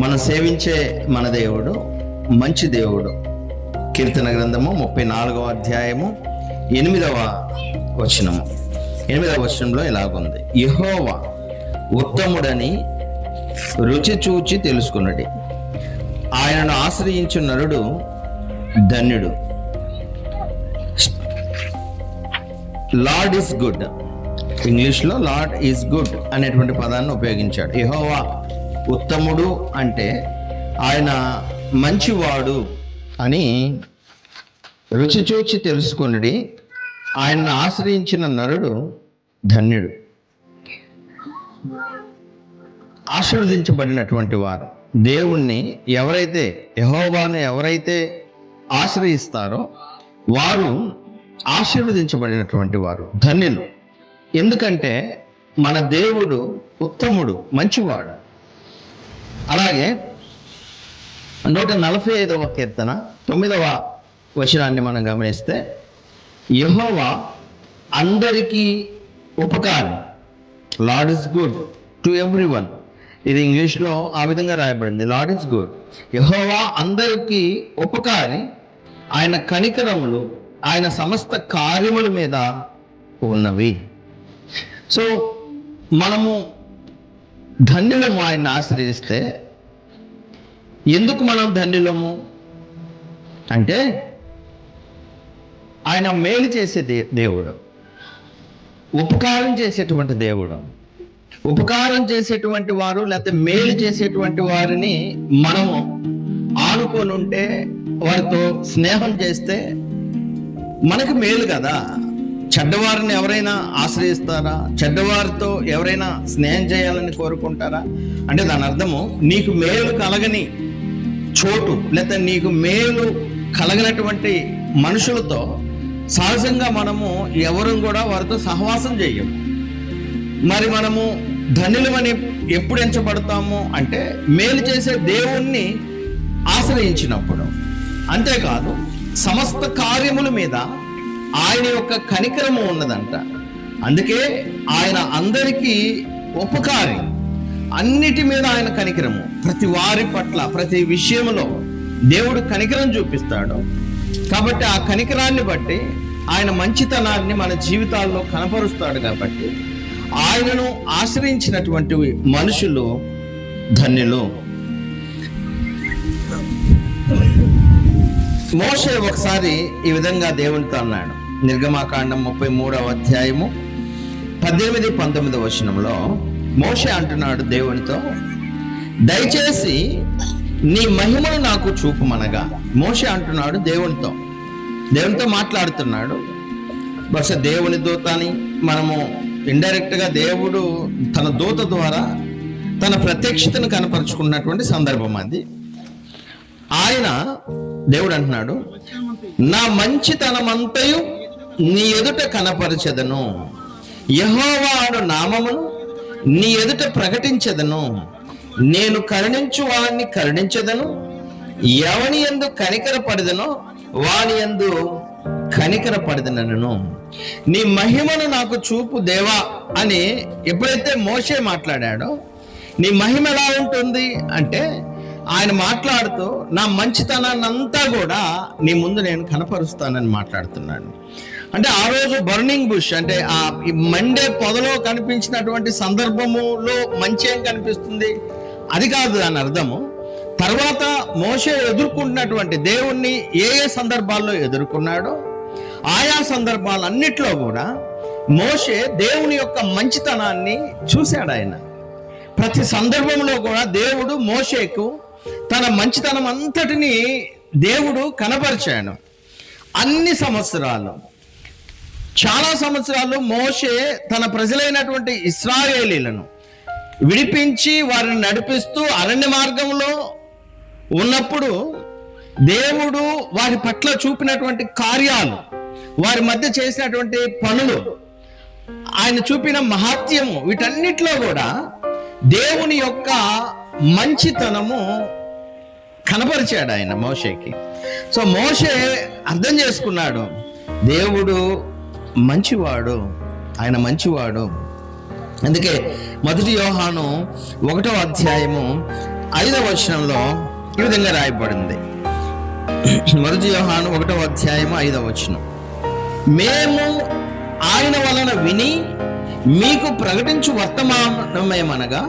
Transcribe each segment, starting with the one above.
మనం సేవించే మన దేవుడు మంచి దేవుడు. కీర్తన గ్రంథము 34వ అధ్యాయము 8వ వచనంలో ఇలాగుంది: యెహోవా ఉత్తముడని రుచి చూచి తెలుసుకున్నది, ఆయనను ఆశ్రయించు నరుడు ధన్యుడు. లార్డ్ ఈస్ గుడ్, ఇంగ్లీష్లో లార్డ్ ఈజ్ గుడ్ అనేటువంటి పదాన్ని ఉపయోగించాడు. యెహోవా ఉత్తముడు అంటే ఆయన మంచివాడు అని రుచి చూచి తెలుసుకుని ఆయనను ఆశ్రయించిన నరుడు ధన్యుడు. ఆశీర్వదించబడినటువంటి వారు, దేవుణ్ణి ఎవరైతే, యెహోవాను ఎవరైతే ఆశ్రయిస్తారో వారు ఆశీర్వదించబడినటువంటి వారు, ధన్యులు. ఎందుకంటే మన దేవుడు ఉత్తముడు, మంచివాడు. అలాగే 145వ కీర్తన 9వ వచనాన్ని మనం గమనిస్తే, యెహోవా అందరికీ ఉపకారి, lord is good to everyone. ఇది ఇంగ్లీష్లో ఆ విధంగా రాయబడింది, లార్డ్ ఇస్ గుడ్. యెహోవా అందరికీ ఉపకారి, ఆయన కనికరములు ఆయన సమస్త కార్యముల మీద ఉన్నవి. సో మనము ధన్యులము ఆయన్ని ఆశ్రయిస్తే. ఎందుకు మనం ధన్యులము అంటే ఆయన మేలు చేసే దేవుడు, ఉపకారం చేసేటువంటి దేవుడు. ఉపకారం చేసేటువంటి వారు లేకపోతే మేలు చేసేటువంటి వారిని మనము ఆనుకొని ఉంటే, వారితో స్నేహం చేస్తే మనకు మేలు కదా. చెడ్డవారిని ఎవరైనా ఆశ్రయిస్తారా? చెడ్డవారితో ఎవరైనా స్నేహం చేయాలని కోరుకుంటారా? అంటే దాని అర్థము నీకు మేలు కలగని చోటు లేకపోతే నీకు మేలు కలగనటువంటి మనుషులతో సహజంగా మనము ఎవరు కూడా వారితో సహవాసం చేయము. మరి మనము ధన్యులమని ఎప్పుడు ఎంచబడతాము అంటే మేలు చేసే దేవుణ్ణి ఆశ్రయించినప్పుడు. అంతేకాదు సమస్త కార్యముల మీద ఆయన యొక్క కనికరము ఉన్నదంట. అందుకే ఆయన అందరికీ ఉపకారి, అన్నిటి మీద ఆయన కనికరము. ప్రతి వారి పట్ల ప్రతి విషయంలో దేవుడు కనికరం చూపిస్తాడు. కాబట్టి ఆ కనికరాన్ని బట్టి ఆయన మంచితనాన్ని మన జీవితాల్లో కనపరుస్తాడు. కాబట్టి ఆయనను ఆశ్రయించినటువంటి మనుషులు ధన్యులు. మోషే ఒకసారి ఈ విధంగా దేవునితో అన్నాడు. నిర్గమాకాండం 33వ అధ్యాయము 18-19 వచనంలో మోషే అంటున్నాడు దేవునితో, దయచేసి నీ మహిమను నాకు చూపుమనగా. మోషే అంటున్నాడు దేవునితో మాట్లాడుతున్నాడు. బహుశా దేవుని దూత అని మనము ఇండైరెక్ట్గా దేవుడు తన దూత ద్వారా తన ప్రత్యక్షతను కనపరుచుకున్నటువంటి సందర్భం అది. దేవుడు అంటున్నాడు, నా మంచితనమంతయు నీ ఎదుట కనపరచెదను, యెహోవా అను నామమును నీ ఎదుట ప్రకటించెదను. నేను కరుణించు వాణ్ణి కరుణించెదను, ఎవని యందు కనికరపడదనో వాని యందు కనికరపడదనను. నీ మహిమను నాకు చూపు దేవా అని ఎప్పుడైతే మోషే మాట్లాడాడో, నీ మహిమ ఎలా ఉంటుంది అంటే ఆయన మాట్లాడుతూ నా మంచితనాన్ని అంతా కూడా నీ ముందు నేను కనపరుస్తానని మాట్లాడుతున్నాడు. అంటే ఆ రోజు బర్నింగ్ బుష్ అంటే ఆ మండే పొదలో కనిపించినటువంటి సందర్భములో మంచి ఏం కనిపిస్తుంది అది కాదు దాని అర్థము. తర్వాత మోషే ఎదుర్కొంటున్నటువంటి దేవుణ్ణి ఏ సందర్భాల్లో ఎదుర్కొన్నాడో ఆయా సందర్భాలన్నిట్లో కూడా మోషే దేవుని యొక్క మంచితనాన్ని చూశాడు. ఆయన ప్రతి సందర్భంలో కూడా దేవుడు మోషేకు తన మంచితనం అంతటిని దేవుడు కనపరిచాడు. చాలా సంవత్సరాలు మోషే తన ప్రజలైనటువంటి ఇశ్రాయేలీలను విడిపించి వారిని నడిపిస్తూ అరణ్య మార్గంలో ఉన్నప్పుడు దేవుడు వారి పట్ల చూపినటువంటి కార్యాలు, వారి మధ్య చేసినటువంటి పనులు, ఆయన చూపిన మహాత్యము, వీటన్నిటిలో కూడా దేవుని యొక్క మంచితనము కనపరిచాడు ఆయన మోషేకి. సో మోషే అర్థం చేసుకున్నాడు, దేవుడు మంచివాడు, ఆయన మంచివాడు. అందుకే 1 యోహాను 1వ అధ్యాయము 5వ వచనంలో ఈ విధంగా రాయబడింది. 1 యోహాను 1వ అధ్యాయము 5వ వచనం, మేము ఆయన వలన విని మీకు ప్రకటించు వర్తమానమేమనగా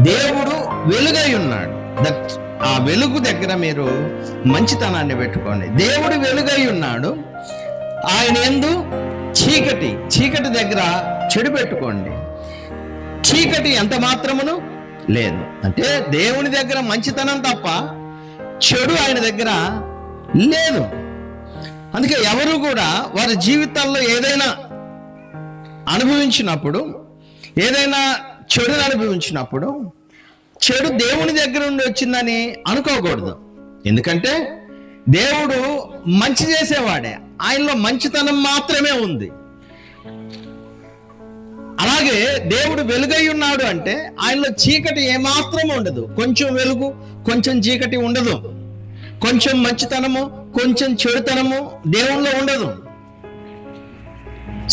దేవుడు వెలుగై ఉన్నాడు. ఆ వెలుగు దగ్గర మీరు మంచితనాన్ని పెట్టుకోండి. దేవుడు వెలుగై ఉన్నాడు, ఆయన యందు చీకటి దగ్గర చెడు పెట్టుకోండి. చీకటి ఎంత మాత్రమును లేదు. అంటే దేవుని దగ్గర మంచితనం తప్ప చెడు ఆయన దగ్గర లేదు. అందుకే ఎవరు కూడా వారి జీవితాల్లో ఏదైనా అనుభవించినప్పుడు, ఏదైనా చెడుని అనుభవించినప్పుడు చెడు దేవుని దగ్గర నుండి వచ్చిందని అనుకోకూడదు. ఎందుకంటే దేవుడు మంచి చేసేవాడే, ఆయనలో మంచితనం మాత్రమే ఉంది. అలాగే దేవుడు వెలుగై ఉన్నాడు అంటే ఆయనలో చీకటి ఏమాత్రం ఉండదు. కొంచెం వెలుగు కొంచెం చీకటి ఉండదు. కొంచెం మంచితనము కొంచెం చెడుతనము దేవునిలో ఉండదు.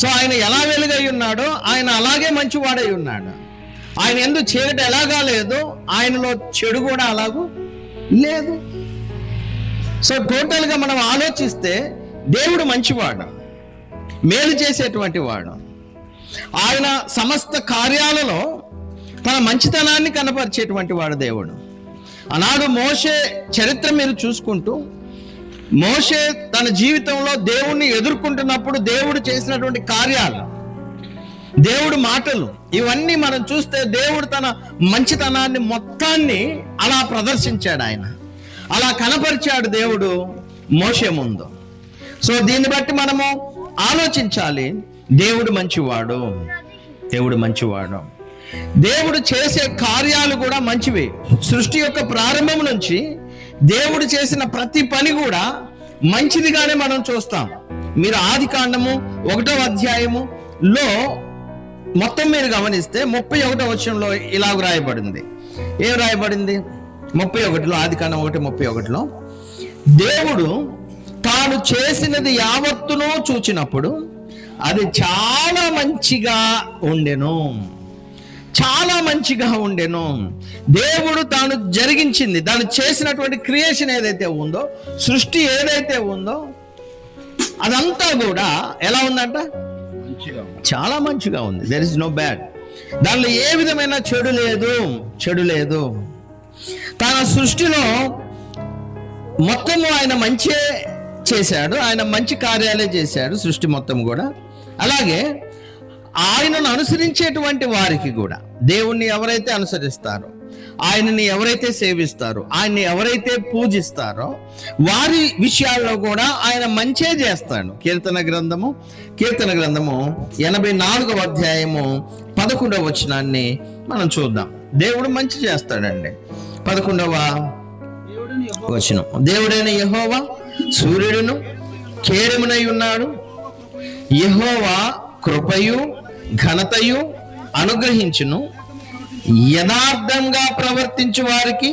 సో ఆయన ఎలా వెలుగై ఉన్నాడో ఆయన అలాగే మంచివాడై ఉన్నాడు. ఆయన యందు చీకటి ఎలాగా లేదు, ఆయనలో చెడు కూడా అలాగూ లేదు. సో టోటల్గా మనం ఆలోచిస్తే దేవుడు మంచివాడు, మేలు చేసేటువంటి వాడు. ఆయన సమస్త కార్యాలలో తన మంచితనాన్ని కనపరిచేటువంటి వాడు దేవుడు. ఆనాడు మోషే చరిత్ర మీరు చూసుకుంటూ, మోషే తన జీవితంలో దేవుణ్ణి ఎదుర్కొంటున్నప్పుడు దేవుడు చేసినటువంటి కార్యాలు, దేవుడు మాటలు, ఇవన్నీ మనం చూస్తే దేవుడు తన మంచితనాన్ని మొత్తాన్ని అలా ప్రదర్శించాడు. ఆయన అలా కనపరిచాడు దేవుడు మోషే ముందు. సో దీన్ని బట్టి మనము ఆలోచించాలి, దేవుడు మంచివాడు, దేవుడు మంచివాడు. దేవుడు చేసే కార్యాలు కూడా మంచివి. సృష్టి యొక్క ప్రారంభం నుంచి దేవుడు చేసిన ప్రతి పని కూడా మంచిదిగానే మనం చూస్తాం. మీరు ఆదికాండము 1వ అధ్యాయములో మొత్తం మీరు గమనిస్తే 31వ వచనంలో ఇలాగ రాయబడింది. ఏం రాయబడింది? 31లో, ఆదికాండం 1:31లో, దేవుడు తాను చేసినది యావత్తును చూచినప్పుడు అది చాలా మంచిగా ఉండెను, చాలా మంచిగా ఉండెను. దేవుడు తాను జరిగించింది, తాను చేసినటువంటి క్రియేషన్ ఏదైతే ఉందో, సృష్టి ఏదైతే ఉందో అదంతా కూడా ఎలా ఉందంట? చాలా మంచిగా ఉంది. There is no bad. దానిలో ఏ విధమైన చెడు లేదు. తన సృష్టిలో మొత్తము ఆయన మంచే చేశాడు, ఆయన మంచి కార్యాలే చేశాడు సృష్టి మొత్తం కూడా. అలాగే ఆయనను అనుసరించేటువంటి వారికి కూడా, దేవుణ్ణి ఎవరైతే అనుసరిస్తారో, ఆయనని ఎవరైతే సేవిస్తారో, ఆయన్ని ఎవరైతే పూజిస్తారో వారి విషయాల్లో కూడా ఆయన మంచే చేస్తాడు. కీర్తన గ్రంథము 84వ అధ్యాయము 11వ వచనాన్ని మనం చూద్దాం. దేవుడు మంచి చేస్తాడండి. 11వ వచనం, దేవుడైన యెహోవా సూర్యుడును కేడమునై ఉన్నాడు, యెహోవా కృపయు ఘనతయు అనుగ్రహించును, యథార్థంగా ప్రవర్తించు వారికి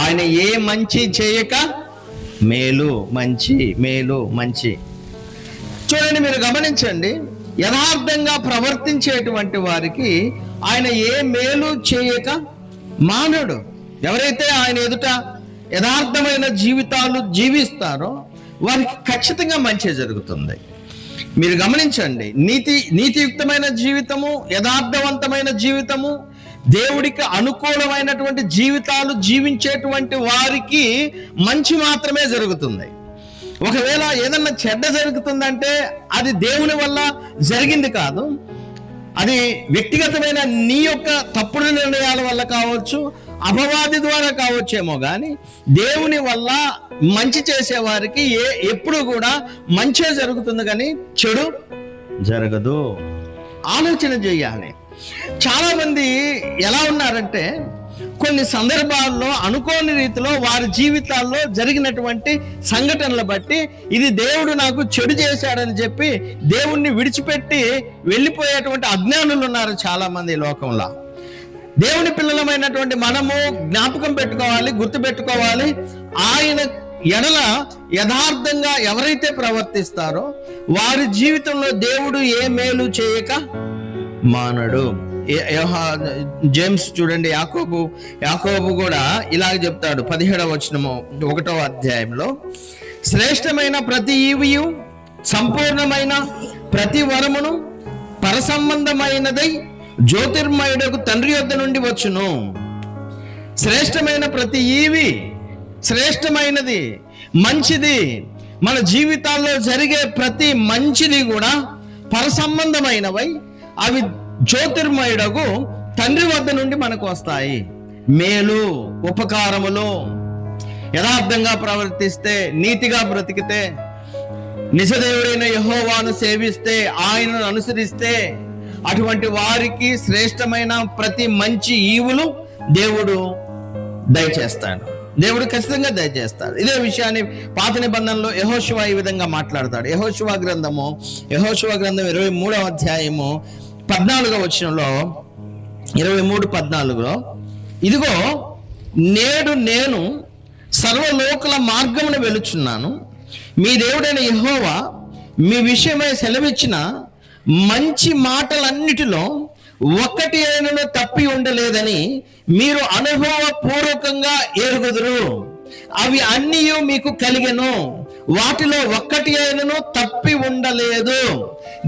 ఆయన ఏ మంచి చేయక మేలు మంచి. చూడండి, మీరు గమనించండి, యథార్థంగా ప్రవర్తించేటువంటి వారికి ఆయన ఏ మేలు చేయక మానడు. ఎవరైతే ఆయన ఎదుట యథార్థమైన జీవితాలు జీవిస్తారో వారికి ఖచ్చితంగా మంచి జరుగుతుంది. మీరు గమనించండి, నీతియుక్తమైన జీవితము, యథార్థవంతమైన జీవితము, దేవుడికి అనుకూలమైనటువంటి జీవితాలు జీవించేటువంటి వారికి మంచి మాత్రమే జరుగుతుంది. ఒకవేళ ఏదన్నా చెడ్డ జరుగుతుందంటే అది దేవుని వల్ల జరిగింది కాదు, అది వ్యక్తిగతమైన నీ యొక్క తప్పుడు నిర్ణయాల వల్ల కావచ్చు, అపవాది ద్వారా కావచ్చేమో, కానీ దేవుని వల్ల మంచి చేసేవారికి ఎప్పుడు కూడా మంచే జరుగుతుంది, కానీ చెడు జరగదు. ఆలోచన చేయాలి. చాలా మంది ఎలా ఉన్నారంటే, కొన్ని సందర్భాల్లో అనుకోని రీతిలో వారి జీవితాల్లో జరిగినటువంటి సంఘటనలు బట్టి ఇది దేవుడు నాకు చెడు చేశాడని చెప్పి దేవుణ్ణి విడిచిపెట్టి వెళ్ళిపోయేటువంటి అజ్ఞానులు ఉన్నారు చాలా మంది లోకంలో. దేవుని పిల్లలమైనటువంటి మనము జ్ఞాపకం పెట్టుకోవాలి, గుర్తు పెట్టుకోవాలి, ఆయన ఎడల యథార్థంగా ఎవరైతే ప్రవర్తిస్తారో వారి జీవితంలో దేవుడు ఏ మేలు చేయక మానడు. జేమ్స్ చూడండి, యాకోబు కూడా ఇలాగ చెప్తాడు 17వ వచనము 1వ అధ్యాయంలో, శ్రేష్టమైన ప్రతి ఈవియు సంపూర్ణమైన ప్రతి వరమును పరసంబంధమైనదై జ్యోతిర్మయుడకు తండ్రి యొద్ద నుండి వచ్చును. శ్రేష్టమైన ప్రతి ఈవి, శ్రేష్టమైనది, మంచిది, మన జీవితాల్లో జరిగే ప్రతి మంచిది కూడా పరసంబంధమైనవై అవి జ్యోతిర్మయుడకు తండ్రి వద్ద నుండి మనకు వస్తాయి. మేలు, ఉపకారములు, యథార్థంగా ప్రవర్తిస్తే, నీతిగా బ్రతికితే, నిజదేవుడైన యెహోవాను సేవిస్తే, ఆయనను అనుసరిస్తే, అటువంటి వారికి శ్రేష్టమైన ప్రతి మంచి ఈవులు దేవుడు దయచేస్తాడు. దేవుడు ఖచ్చితంగా దయచేస్తాడు. ఇదే విషయాన్ని పాత నిబంధనలో యెహోషువ ఈ విధంగా మాట్లాడతాడు. యెహోషువ గ్రంథం 23వ అధ్యాయము 14వ వచనంలో, 23:14, ఇదిగో నేడు నేను సర్వలోకుల మార్గమును వెలుచున్నాను, మీ దేవుడైన యెహోవా మీ విషయమై సెలవిచ్చిన మంచి మాటలన్నిటిలో ఒక్కటి అయినను తప్పి ఉండలేదని మీరు అనుభవపూర్వకంగా ఎరుగుదురు. అవి అన్నీ మీకు కలిగెను, వాటిలో ఒక్కటి అయినను తప్పి ఉండలేదు.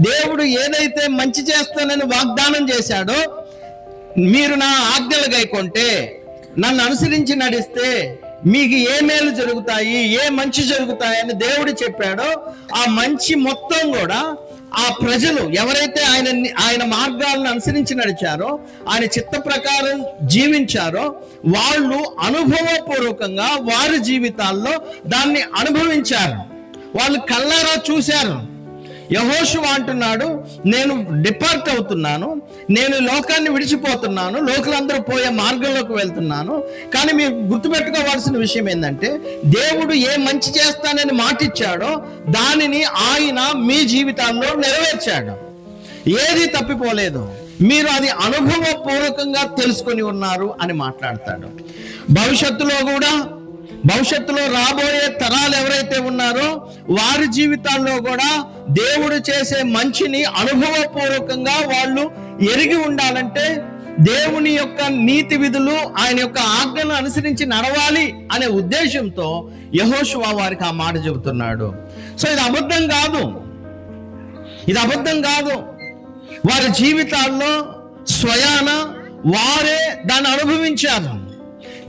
దేవుడు ఏదైతే మంచి చేస్తానని వాగ్దానం చేశాడో, మీరు నా ఆజ్ఞలు గైకొంటే, నన్ను అనుసరించి నడిస్తే మీకు ఏ మేలు జరుగుతాయి, ఏ మంచి జరుగుతాయని దేవుడు చెప్పాడో, ఆ మంచి మొత్తం కూడా ఆ ప్రజలు ఎవరైతే ఆయన మార్గాలను అనుసరించి నడిచారో, ఆయన చిత్త ప్రకారం జీవించారో, వాళ్ళు అనుభవపూర్వకంగా వారి జీవితాల్లో దాన్ని అనుభవించారు, వాళ్ళు కళ్ళారా చూశారు. యెహోషువ అంటున్నాడు, నేను డిపార్ట్ అవుతున్నాను, నేను లోకాన్ని విడిచిపోతున్నాను, లోకులందరూ పోయే మార్గంలోకి వెళ్తున్నాను. కానీ మీరు గుర్తుపెట్టుకోవాల్సిన విషయం ఏంటంటే, దేవుడు ఏ మంచి చేస్తానని మాటిచ్చాడో దానిని ఆయన మీ జీవితాల్లో నెరవేర్చాడు. ఏది తప్పిపోలేదు, మీరు అది అనుభవపూర్వకంగా తెలుసుకొని ఉన్నారు అని మాట్లాడతాడు. భవిష్యత్తులో రాబోయే తరాలు ఎవరైతే ఉన్నారో వారి జీవితాల్లో కూడా దేవుడు చేసే మంచిని అనుభవపూర్వకంగా వాళ్ళు ఎరిగి ఉండాలంటే, దేవుని యొక్క నీతి విధులు, ఆయన యొక్క ఆజ్ఞలను అనుసరించి నడవాలి అనే ఉద్దేశంతో యెహోషువ వారికి ఆ మాట చెబుతున్నాడు. సో ఇది అబద్ధం కాదు. వారి జీవితాల్లో స్వయాన వారే దాన్ని అనుభవించారు.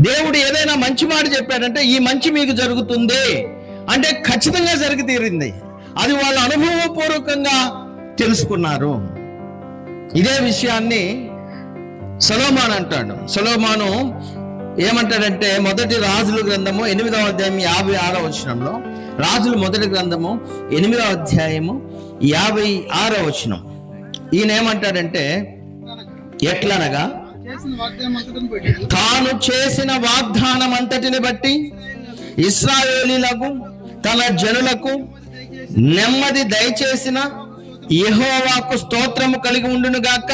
దేవుడు ఏదైనా మంచి మాట చెప్పాడంటే, ఈ మంచి మీకు జరుగుతుంది అంటే ఖచ్చితంగా జరిగి తీరింది. అది వాళ్ళు అనుభవపూర్వకంగా తెలుసుకున్నారు. ఇదే విషయాన్ని సొలొమోను అంటాడు. సొలొమోను ఏమంటాడంటే, మొదటి రాజుల గ్రంథము 8వ అధ్యాయం 56వ వచనంలో, రాజులు మొదటి గ్రంథము 8వ అధ్యాయము 56వ వచనం, ఈయన ఏమంటాడంటే, ఎట్లనగా తాను చేసిన వాగ్దానం అంతటిని బట్టి ఇశ్రాయేలీలకు తన జనులకు నెమ్మది దయచేసిన యెహోవాకు స్తోత్రము కలిగి ఉండును గాక.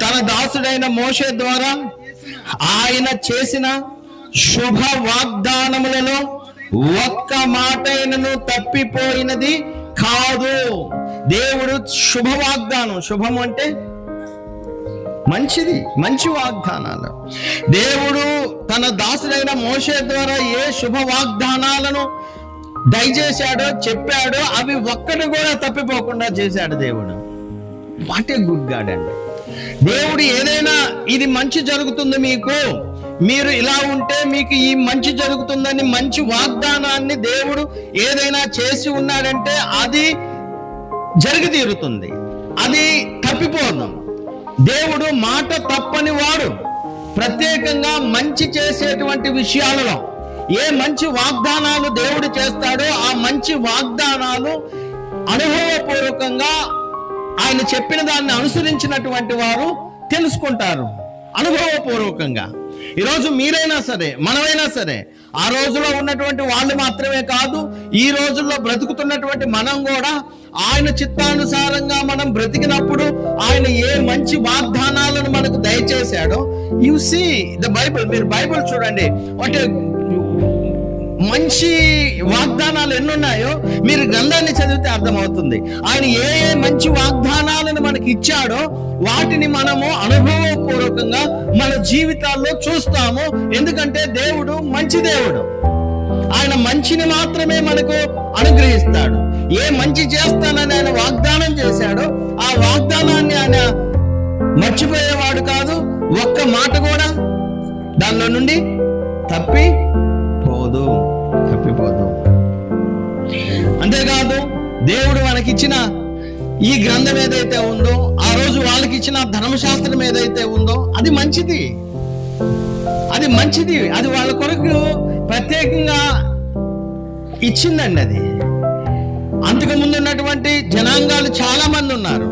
తన దాసుడైన మోషే ద్వారా ఆయన చేసిన శుభ వాగ్దానములలో ఒక్క మాటైనను తప్పిపోయినది కాదు. దేవుడు శుభ వాగ్దానం, శుభం అంటే మంచిది, మంచి వాగ్దానాలు. దేవుడు తన దాసుడైన మోషే ద్వారా ఏ శుభ వాగ్దానాలను దయచేశాడో, చెప్పాడో, అవి ఒక్కటి కూడా తప్పిపోకుండా చేశాడు దేవుడు. వాట్ ఏ గుడ్ గాడ్ అండి. దేవుడు ఏదైనా ఇది మంచి జరుగుతుంది మీకు, మీరు ఇలా ఉంటే మీకు ఈ మంచి జరుగుతుందని మంచి వాగ్దానాన్ని దేవుడు ఏదైనా చేసి ఉన్నాడంటే అది జరిగి తీరుతుంది, అది తప్పిపోదు. దేవుడు మాట తప్పని వాడు. ప్రత్యేకంగా మంచి చేసేటువంటి విషయాలలో ఏ మంచి వాగ్దానాలు దేవుడు చేస్తాడో ఆ మంచి వాగ్దానాలు అనుభవపూర్వకంగా ఆయన చెప్పిన దాన్ని అనుసరించినటువంటి వారు తెలుసుకుంటారు అనుభవపూర్వకంగా. ఈరోజు మీరైనా సరే, మనమైనా సరే, ఆ రోజులో ఉన్నటువంటి వాళ్ళు మాత్రమే కాదు, ఈ రోజుల్లో బ్రతుకుతున్నటువంటి మనం కూడా ఆయన చిత్తానుసారంగా మనం బ్రతికినప్పుడు ఆయన ఏ మంచి వాగ్దానాలను మనకు దయచేశాడో. You see the Bible. మీరు బైబిల్ చూడండి, మంచి వాగ్దానాలు ఎన్నున్నాయో మీరు గ్రంథాన్ని చదివితే అర్థమవుతుంది. ఆయన ఏ ఏ మంచి వాగ్దానాలను మనకి ఇచ్చాడో వాటిని మనము అనుభవపూర్వకంగా మన జీవితాల్లో చూస్తాము. ఎందుకంటే దేవుడు మంచి దేవుడు. ఆయన మంచిని మాత్రమే మనకు అనుగ్రహిస్తాడు. ఏ మంచి చేస్తానని ఆయన వాగ్దానం చేశాడో ఆ వాగ్దానాన్ని ఆయన మర్చిపోయేవాడు కాదు. ఒక్క మాట కూడా దానిలో నుండి తప్పిపోదు. అంతేకాదు దేవుడు మనకిచ్చిన ఈ గ్రంథం ఏదైతే ఉందో, ఆ రోజు వాళ్ళకి ఇచ్చిన ధర్మశాస్త్రం ఏదైతే ఉందో అది మంచిది. అది వాళ్ళ కొరకు ప్రత్యేకంగా ఇచ్చిందండి. అది అంతకు ముందు ఉన్నటువంటి జనాంగాలు చాలా మంది ఉన్నారు.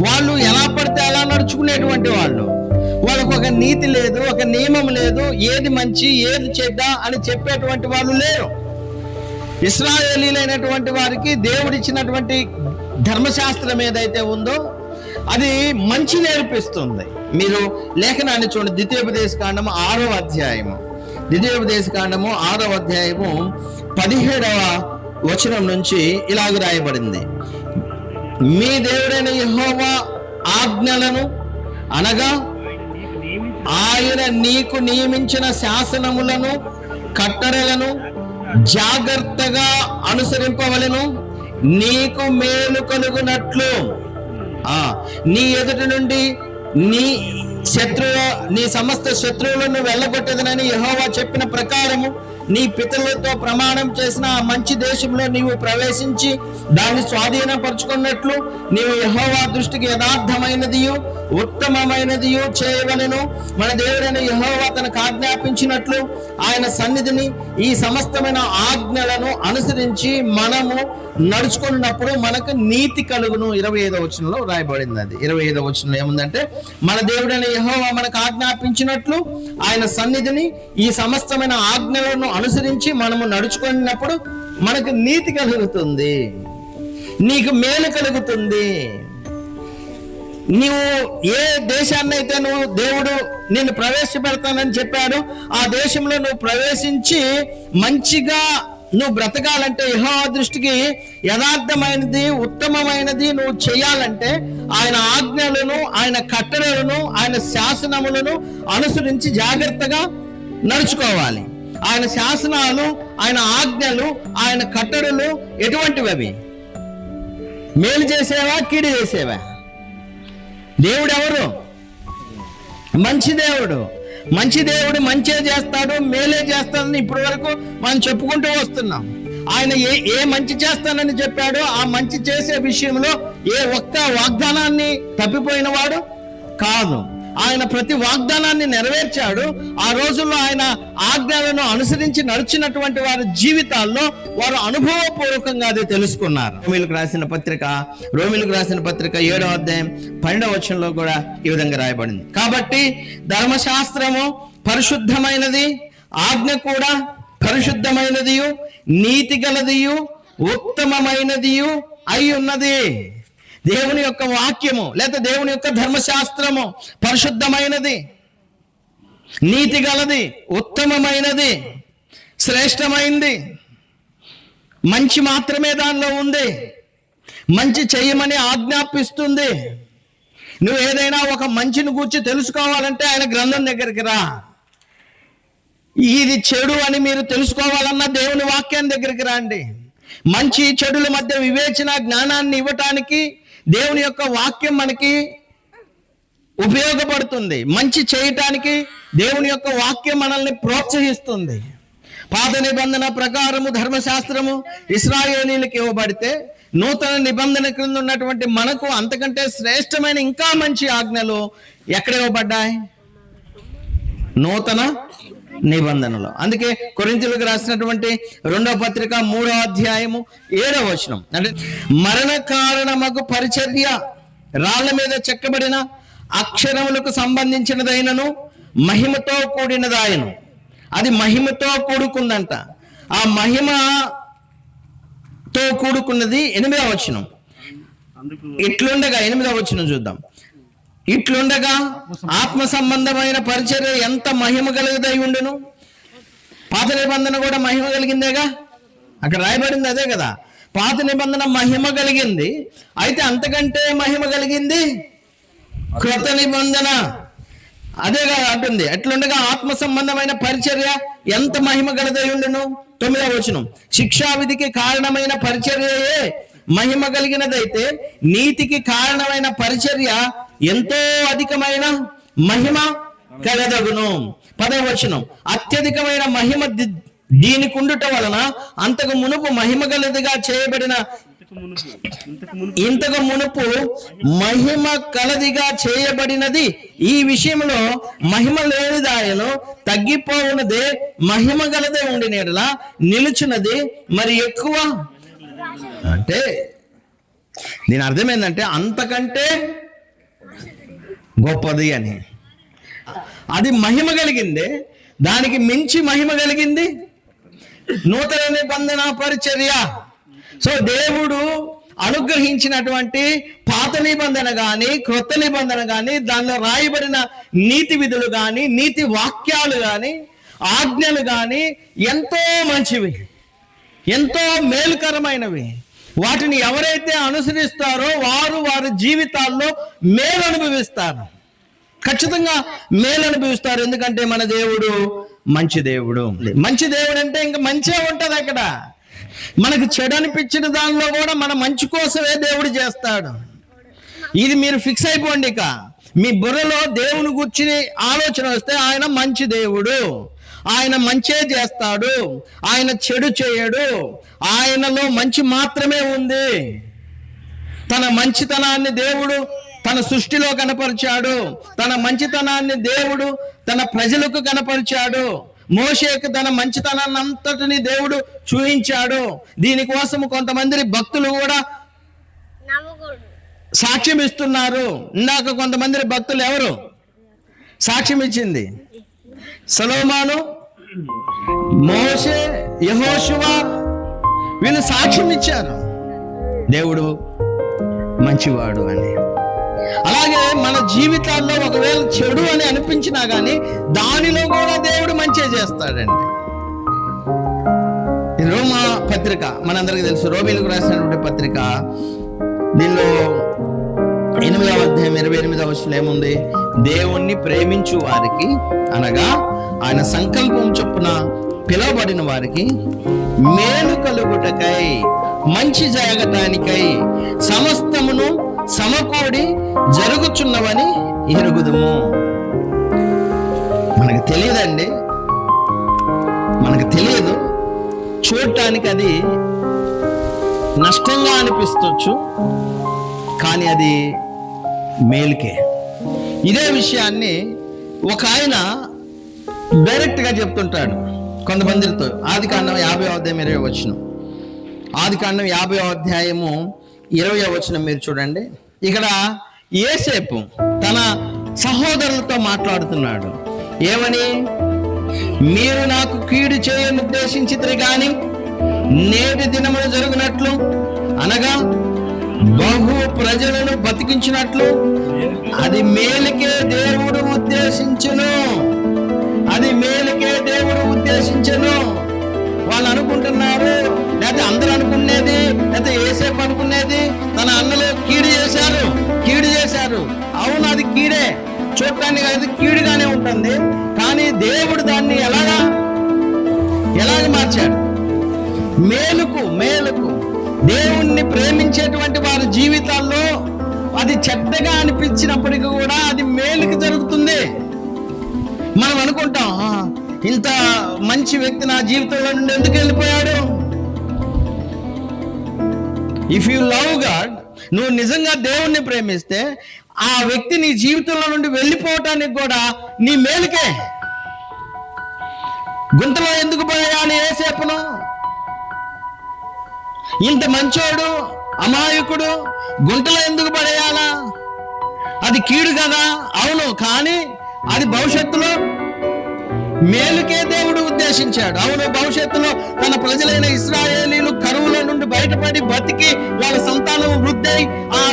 వాళ్ళు ఎలా పడితే అలా నడుచుకునేటువంటి వాళ్ళకు ఒక నీతి లేదు, ఒక నియమం లేదు, ఏది మంచి ఏది చెడ్డ అని చెప్పేటువంటి వాళ్ళు లేరు. ఇశ్రాయేలీలైనటువంటి వారికి దేవుడిచ్చినటువంటి ధర్మశాస్త్రం ఏదైతే ఉందో అది మంచి నేర్పిస్తుంది. మీరు లేఖనాన్ని చూడండి, ద్వితీయోపదేశకాండము 6వ అధ్యాయము 6వ అధ్యాయము 17వ వచనం నుంచి ఇలాగ రాయబడింది. మీ దేవుడైన యెహోవా ఆజ్ఞలను అనగా ఆయన నీకు నియమించిన శాసనములను కట్టడలను జాగ్రత్తగా అనుసరింపవలెను. నీకు మేలు కలుగునట్లు నీ ఎదుటి నుండి నీ సమస్త శత్రువులను వెళ్ళగొట్టేదనని యెహోవా చెప్పిన ప్రకారము నీ పితరులతో ప్రమాణం చేసిన ఆ మంచి దేశంలో నీవు ప్రవేశించి దాన్ని స్వాధీనపరచుకున్నట్లు నీవు యెహోవా దృష్టికి యథార్థమైనదియు ఉత్తమమైనదియు చేయవలెను. మన దేవుడైన యెహోవా తనకు ఆజ్ఞాపించినట్లు ఆయన సన్నిధిని ఈ సమస్తమైన ఆజ్ఞలను అనుసరించి మనము నడుచుకున్నప్పుడు మనకు నీతి కలుగును. 25వ వచనంలో రాయబడింది. అది 25వ వచనంలో ఏముందంటే, మన దేవుడైన యెహోవా మనకు ఆజ్ఞాపించినట్లు ఆయన సన్నిధిని ఈ సమస్తమైన ఆజ్ఞలను అనుసరించి మనము నడుచుకున్నప్పుడు మనకు నీతి కలుగుతుంది, నీకు మేలు కలుగుతుంది. నీవు ఏ దేశాన్ని అయితే దేవుడు నిన్ను ప్రవేశపెడతానని చెప్పాడు ఆ దేశంలో నువ్వు ప్రవేశించి మంచిగా నువ్వు బ్రతకాలంటే, యెహోవా దృష్టికి యథార్థమైనది ఉత్తమమైనది నువ్వు చేయాలంటే ఆయన ఆజ్ఞలను ఆయన కట్టడలను ఆయన శాసనములను అనుసరించి జాగ్రత్తగా నడుచుకోవాలి. ఆయన శాసనాలు ఆయన ఆజ్ఞలు ఆయన కట్టడలు ఎటువంటివి? అవి మేలు చేసేవా కీడు చేసేవా? దేవుడు ఎవరు? మంచి దేవుడు. మంచే చేస్తాడు, మేలే చేస్తాడని ఇప్పటి వరకు మనం చెప్పుకుంటూ వస్తున్నాం. ఆయన ఏ మంచి చేస్తానని చెప్పాడో ఆ మంచి చేసే విషయంలో ఏ ఒక్క వాగ్దానాన్ని తప్పిపోయిన వాడు కాదు. ఆయన ప్రతి వాగ్దానాన్ని నెరవేర్చాడు. ఆ రోజుల్లో ఆయన ఆజ్ఞలను అనుసరించి నడిచినటువంటి వారి జీవితాల్లో వారు అనుభవపూర్వకంగా అది తెలుసుకున్నారు. రోమీలకు రాసిన పత్రిక 7వ అధ్యాయం 12వ వచనంలో కూడా ఈ విధంగా రాయబడింది. కాబట్టి ధర్మశాస్త్రము పరిశుద్ధమైనది, ఆజ్ఞ కూడా పరిశుద్ధమైనదియు నీతి గలదియు ఉత్తమమైనదియు అయి ఉన్నది. దేవుని యొక్క వాక్యము లేదా దేవుని యొక్క ధర్మశాస్త్రము పరిశుద్ధమైనది, నీతి గలది, ఉత్తమమైనది, శ్రేష్టమైంది. మంచి మాత్రమే దానిలో ఉంది. మంచి చెయ్యమని ఆజ్ఞాపిస్తుంది. నువ్వు ఏదైనా ఒక మంచిని గూర్చి తెలుసుకోవాలంటే ఆయన గ్రంథం దగ్గరికి రా. ఇది చెడు అని మీరు తెలుసుకోవాలన్నా దేవుని వాక్యాన్ని దగ్గరికి రండి. మంచి చెడుల మధ్య వివేచన జ్ఞానాన్ని ఇవ్వటానికి దేవుని యొక్క వాక్యం మనకి ఉపయోగపడుతుంది. మంచి చేయటానికి దేవుని యొక్క వాక్యం మనల్ని ప్రోత్సహిస్తుంది. పాత నిబంధన ప్రకారము ధర్మశాస్త్రము ఇశ్రాయేలీలకు ఇవ్వబడితే నూతన నిబంధన క్రింద ఉన్నటువంటి మనకు అంతకంటే శ్రేష్టమైన ఇంకా మంచి ఆజ్ఞలు ఎక్కడ ఇవ్వబడ్డాయి? నూతన నిబంధనలో. అందుకే కొరింథీయులకు రాసినటువంటి 2వ పత్రిక 3వ అధ్యాయము 7వ వచనం అంటే, మరణ కారణమగు పరిచర్య రాళ్ల మీద చెక్కబడిన అక్షరములకు సంబంధించినదైనను మహిమతో కూడినదాయను. అది మహిమతో కూడుకుందంట. ఆ మహిమతో కూడుకున్నది 8వ వచనం. ఇట్లుండగా 8వ వచనం చూద్దాం. ఇట్లుండగా ఆత్మ సంబంధమైన పరిచర్య ఎంత మహిమ కలిగదై ఉండును. పాత నిబంధన కూడా మహిమ కలిగిందేగా, అక్కడ రాయబడింది అదే కదా. పాత నిబంధన మహిమ కలిగింది, అయితే అంతకంటే మహిమ కలిగింది క్రొత్త నిబంధన. అదేగా అంటుంది. ఎట్లుండగా ఆత్మ సంబంధమైన పరిచర్య ఎంత మహిమ గలదై ఉండును. 9వ వచనం, శిక్షావిధికి కారణమైన పరిచర్యయే మహిమ కలిగినదైతే నీతికి కారణమైన పరిచర్య ఎంతో అధికమైన మహిమ కలదగును. 10వ వచనం, అత్యధికమైన మహిమ దీనికి ఉండుట వలన అంతకు మునుపు మహిమ గలదిగా చేయబడిన ఇంతకు మునుపు మహిమ కలదిగా చేయబడినది ఈ విషయంలో మహిమ లేనిదాయను, తగ్గిపోవునదే మహిమ గలదే ఉండినేలా నిలుచున్నది మరి ఎక్కువ. అంటే దీని అర్థం ఏంటంటే అంతకంటే గొప్పది అని. అది మహిమ కలిగింది, దానికి మించి మహిమ కలిగింది నూతన నిబంధన పరిచర్య. సో దేవుడు అనుగ్రహించినటువంటి పాత నిబంధన కానీ క్రొత్త నిబంధన కానీ దానిలో రాయబడిన నీతి విధులు కానీ నీతి వాక్యాలు కానీ ఆజ్ఞలు కానీ ఎంతో మంచివి, ఎంతో మేలుకరమైనవి. వాటిని ఎవరైతే అనుసరిస్తారో వారు వారి జీవితాల్లో మేలు అనుభవిస్తారు, ఖచ్చితంగా మేలు అనుభవిస్తారు. ఎందుకంటే మన దేవుడు మంచి దేవుడు. మంచి దేవుడు అంటే ఇంకా మంచిగా ఉంటుంది. అక్కడ మనకు చెడు అనిపించిన దానిలో కూడా మన మంచి కోసమే దేవుడు చేస్తాడు. ఇది మీరు ఫిక్స్ అయిపోండి. ఇక మీ బుర్రలో దేవుని గురించి ఆలోచన వస్తే ఆయన మంచి దేవుడు, ఆయన మంచే చేస్తాడు, ఆయన చెడు చేయడు, ఆయనలో మంచి మాత్రమే ఉంది. తన మంచితనాన్ని దేవుడు తన సృష్టిలో కనపరిచాడు, తన మంచితనాన్ని దేవుడు తన ప్రజలకు కనపరిచాడు. మోషేకు తన మంచితనాన్ని అంతటిని దేవుడు చూపించాడు. దీనికోసం కొంతమంది భక్తులు కూడా సాక్ష్యం ఇస్తున్నారు. ఇందాక కొంతమంది భక్తులు ఎవరు సాక్ష్యం ఇచ్చింది? సొలొమోను, మోషే, యెహోషువ, వీళ్ళు సాక్ష్యం ఇచ్చారు దేవుడు మంచివాడు అని. అలాగే మన జీవితాల్లో ఒకవేళ చెడు అని అనిపించినా కానీ దానిలో కూడా దేవుడు మంచి చేస్తాడండి. రోమా పత్రిక మనందరికీ తెలుసు, రోమీలకు రాసినటువంటి పత్రిక. దీనిలో 8వ అధ్యాయం 28వ వచనంలో ఏముంది? దేవుణ్ణి ప్రేమించు వారికి, అనగా ఆయన సంకల్పం చొప్పున పిలువబడిన వారికి మేలు కలుగుటకై, మంచి జరగటానికై సమస్తమును సమకూడి జరుగుచున్నవని ఎరుగుదుము. మనకు తెలియదండి, మనకు తెలియదు. చూడటానికి అది నష్టంగా అనిపిస్తొచ్చు, కానీ అది మేలుకే. ఇదే విషయాన్ని ఒక ఆయన డైరెక్ట్గా చెప్తుంటాడు కొంతమందితో. ఆదికాండం 50వ అధ్యాయం 20వ వచనం. ఆదికాండం 50వ అధ్యాయము 20వ వచనం మీరు చూడండి. ఇక్కడ యోసేపు తన సహోదరులతో మాట్లాడుతున్నాడు. ఏమని? మీరు నాకు కీడు చేయని ఉద్దేశించితే గాని నేటి దినములు జరుగునట్లు, అనగా బహు ప్రజలను బతికించినట్లు అది మేలుకే దేవుడు ఉద్దేశించును. అది మేలుకే దేవుడు ఉద్దేశించును. వాళ్ళు అనుకుంటున్నారు, లేకపోతే అందరూ అనుకునేది, లేకపోతే యోసేపు అనుకునేది తన అన్నలు కీడు చేశారు. అవును, అది కీడే, చూడటానికి అది కీడుగానే ఉంటుంది. కానీ దేవుడు దాన్ని ఎలాగ మార్చాడు? మేలుకు. దేవుణ్ణి ప్రేమించేటువంటి వారి జీవితాల్లో అది చెడ్డగా అనిపించినప్పటికీ కూడా అది మేలుకి జరుగుతుంది. మనం అనుకుంటాం, ఇంత మంచి వ్యక్తి నా జీవితంలో నుండి ఎందుకు వెళ్ళిపోయాడు? ఇఫ్ యు లవ్ గాడ్, నువ్వు నిజంగా దేవుణ్ణి ప్రేమిస్తే ఆ వ్యక్తి నీ జీవితంలో నుండి వెళ్ళిపోవటానికి కూడా నీ మేలుకే. గుంటలో ఎందుకు పోయాలి యోసేపును? ఇంత మంచోడు, అమాయకుడు గుంటలో ఎందుకు పడేయాలా? అది కీడు కదా. అవును, కానీ అది భవిష్యత్తులో మేలుకే దేవుడు ఉద్దేశించాడు. అవును, భవిష్యత్తులో తన ప్రజలైన ఇశ్రాయేలీలు కరువులో నుండి బయటపడి బతికి వాళ్ళ సంతానం వృద్ధి ఆ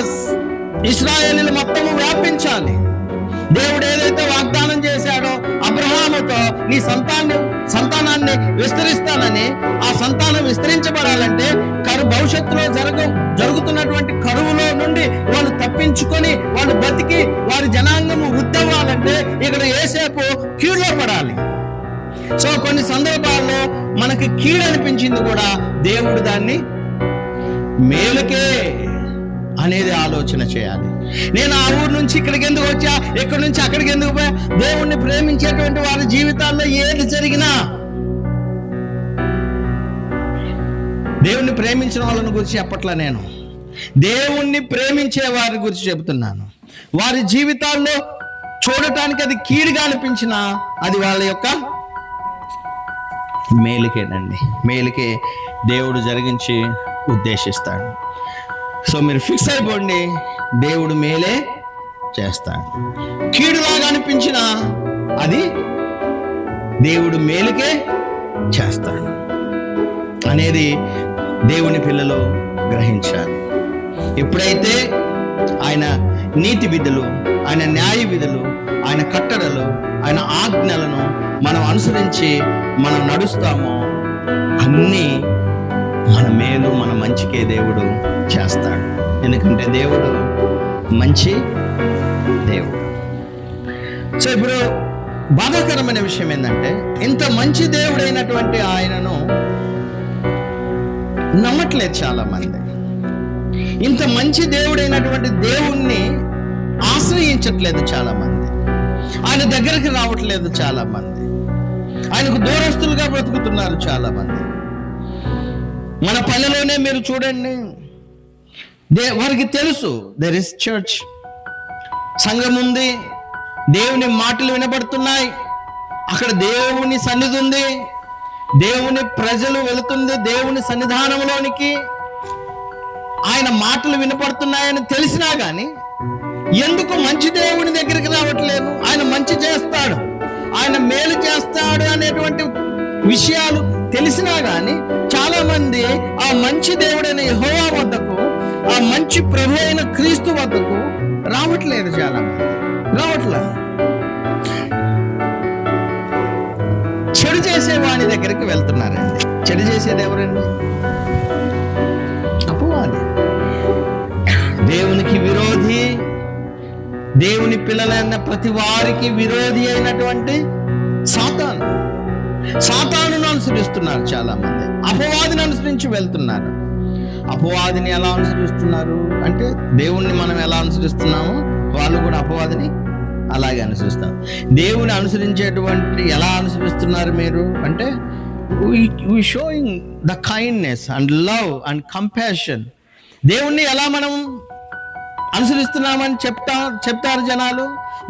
ఇశ్రాయేలీలు మొత్తము వ్యాపించాలి. దేవుడు ఏదైతే వాగ్దానం చేశాడో అబ్రహాముతో, నీ సంతానాన్ని విస్తరిస్తానని, ఆ సంతానం విస్తరించబడాలంటే భవిష్యత్తులో జరుగుతున్నటువంటి కరువులో నుండి వాళ్ళు తప్పించుకొని వాళ్ళు బతికి వారి జనాంగము వృద్ధవ్వాలంటే ఇక్కడ యోసేపు కీడులో పడాలి. సో కొన్ని సందర్భాల్లో మనకి కీడు అనిపించింది కూడా దేవుడు దాన్ని మేలుకే అనేది ఆలోచన చేయాలి. నేను ఆ ఊరు నుంచి ఇక్కడికి ఎందుకు వచ్చా, ఇక్కడి నుంచి అక్కడికి ఎందుకు పోయా? దేవుణ్ణి ప్రేమించేటువంటి వారి జీవితాల్లో ఏది జరిగినా, దేవుణ్ణి ప్రేమించిన వాళ్ళని గురించి చెప్పట్లా, నేను దేవుణ్ణి ప్రేమించే వారి గురించి చెబుతున్నాను. వారి జీవితాల్లో చూడటానికి అది కీడుగా అనిపించినా అది వాళ్ళ యొక్క మేలుకేనండి. మేలుకే దేవుడు జరిగించి ఉద్దేశిస్తాడు. సో మీరు ఫిక్స్ అయిపోండి, దేవుడు మేలే చేస్తాడు. కీడులాగా అనిపించినా అది దేవుడు మేలుకే చేస్తాడు అనేది దేవుని పిల్లలు గ్రహించాలి. ఎప్పుడైతే ఆయన నీతి విధులు, ఆయన న్యాయ విధులు, ఆయన కట్టడలు, ఆయన ఆజ్ఞలను మనం అనుసరించి మనం నడుస్తామో అన్నీ మన మేలు, మన మంచికే దేవుడు చేస్తాడు. ఎందుకంటే దేవుడు మంచి దేవుడు. సో ఇప్పుడు బాధాకరమైన విషయం ఏంటంటే, ఇంత మంచి దేవుడైనటువంటి ఆయనను నమ్మట్లేదు చాలా మంది. ఇంత మంచి దేవుడైనటువంటి దేవుణ్ణి ఆశ్రయించట్లేదు చాలా మంది. ఆయన దగ్గరికి రావట్లేదు చాలా మంది. ఆయనకు దూరస్తులుగా బ్రతుకుతున్నారు చాలా మంది. మన పల్లెలోనే మీరు చూడండి, వారికి తెలుసు దేర్ ఇస్ చర్చ్, సంఘం ఉంది, దేవుని మాటలు వినబడుతున్నాయి, అక్కడ దేవుని సన్నిధి ఉంది, దేవుని ప్రజలు వెళుతుంది దేవుని సన్నిధానంలోనికి, ఆయన మాటలు వినపడుతున్నాయని తెలిసినా కానీ ఎందుకు మంచి దేవుని దగ్గరికి రావట్లేదు? ఆయన మంచి చేస్తాడు, ఆయన మేలు చేస్తాడు అనేటువంటి విషయాలు తెలిసినా కానీ చాలా మంది ఆ మంచి దేవుడైన యెహోవా వద్దకు, ఆ మంచి ప్రభు అయిన క్రీస్తు వద్దకు రావట్లేదు. చాలా మంది రావట్లేదు. చెడు చేసే వాని దగ్గరికి వెళ్తున్నారండి. చెడు చేసేది ఎవరండి? అపవాది. దేవునికి విరోధి, దేవుని పిల్లలైన ప్రతి వారికి విరోధి అయినటువంటి సాతానును అనుసరిస్తున్నారు చాలా మంది. అపవాదిని అనుసరించి వెళ్తున్నారు. అపవాదిని ఎలా అనుసరిస్తున్నారు అంటే, దేవుణ్ణి మనం ఎలా అనుసరిస్తున్నామో వాళ్ళు కూడా అపవాదిని అలాగే అనుసరిస్తారు. దేవుని అనుసరించేటువంటి ఎలా అనుసరిస్తున్నారు మీరు అంటే, we showing the kindness and love and compassion. దేవుణ్ణి ఎలా మనం అనుసరిస్తున్నామని చెప్తారు జనాలు.